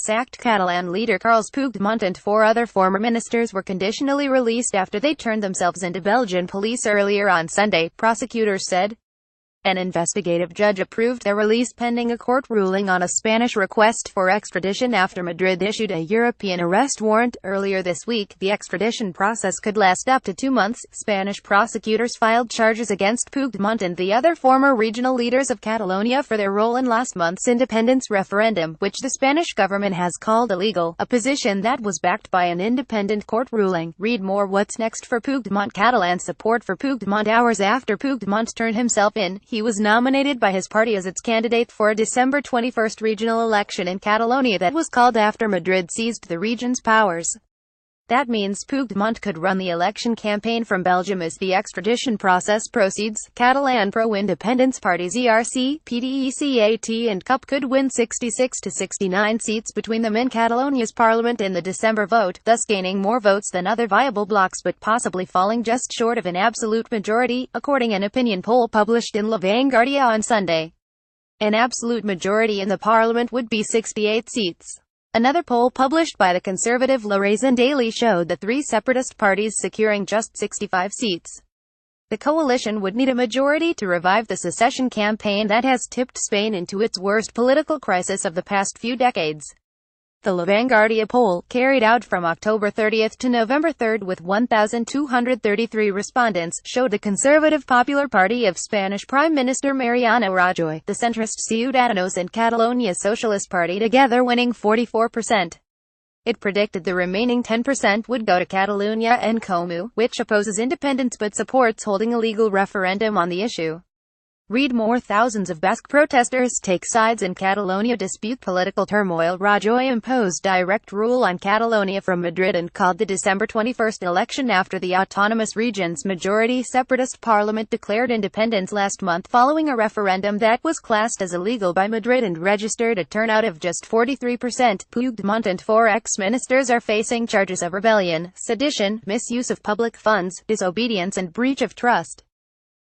sacked Catalan leader Carles Puigdemont and 4 other former ministers were conditionally released after they turned themselves into Belgian police earlier on Sunday, prosecutors said. An investigative judge approved their release pending a court ruling on a Spanish request for extradition after Madrid issued a European arrest warrant earlier this week. The extradition process could last up to 2 months. Spanish prosecutors filed charges against Puigdemont and the other former regional leaders of Catalonia for their role in last month's independence referendum, which the Spanish government has called illegal, a position that was backed by an independent court ruling. Read more. What's next for Puigdemont? Catalan support for Puigdemont hours after Puigdemont turned himself in. He was nominated by his party as its candidate for a December 21 regional election in Catalonia that was called after Madrid seized the region's powers. That means Puigdemont could run the election campaign from Belgium as the extradition process proceeds. Catalan pro-independence parties ERC, PDECat and CUP could win 66 to 69 seats between them in Catalonia's parliament in the December vote, thus gaining more votes than other viable blocs but possibly falling just short of an absolute majority, according to an opinion poll published in Vanguardia on Sunday. An absolute majority in the parliament would be 68 seats. Another poll published by the conservative Razon daily showed the 3 separatist parties securing just 65 seats. The coalition would need a majority to revive the secession campaign that has tipped Spain into its worst political crisis of the past few decades. The Vanguardia poll, carried out from October 30 to November 3 with 1,233 respondents, showed the conservative Popular Party of Spanish Prime Minister Mariano Rajoy, the centrist Ciudadanos and Catalunya's Socialist Party together winning 44%. It predicted the remaining 10% would go to Catalunya and Comu, which opposes independence but supports holding a legal referendum on the issue. Read more. Thousands of Basque protesters take sides in Catalonia dispute political turmoil. Rajoy imposed direct rule on Catalonia from Madrid and called the December 21 election after the autonomous region's majority separatist parliament declared independence last month following a referendum that was classed as illegal by Madrid and registered a turnout of just 43%. Puigdemont and 4 ex-ministers are facing charges of rebellion, sedition, misuse of public funds, disobedience and breach of trust.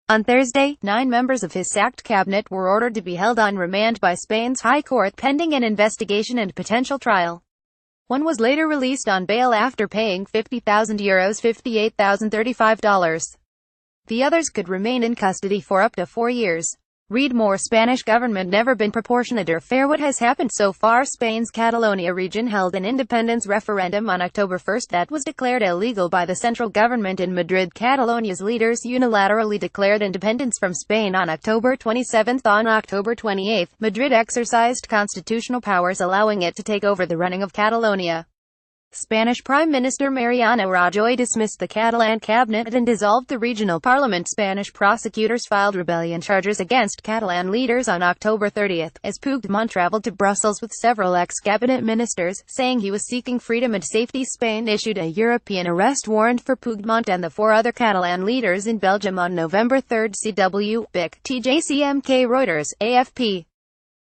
On Thursday, 9 members of his sacked cabinet were ordered to be held on remand by Spain's High Court pending an investigation and potential trial. One was later released on bail after paying €50,000 $58,035. The others could remain in custody for up to 4 years. Read more. Spanish government never been proportionate or fair. What has happened so far? Spain's Catalonia region held an independence referendum on October 1 that was declared illegal by the central government in Madrid. Catalonia's leaders unilaterally declared independence from Spain on October 27. On October 28, Madrid exercised constitutional powers allowing it to take over the running of Catalonia. Spanish Prime Minister Mariano Rajoy dismissed the Catalan cabinet and dissolved the regional parliament. Spanish prosecutors filed rebellion charges against Catalan leaders on October 30, as Puigdemont traveled to Brussels with several ex-cabinet ministers, saying he was seeking freedom and safety. Spain issued a European arrest warrant for Puigdemont and the 4 other Catalan leaders in Belgium on November 3. CW, BIC, TJCMK, Reuters, AFP.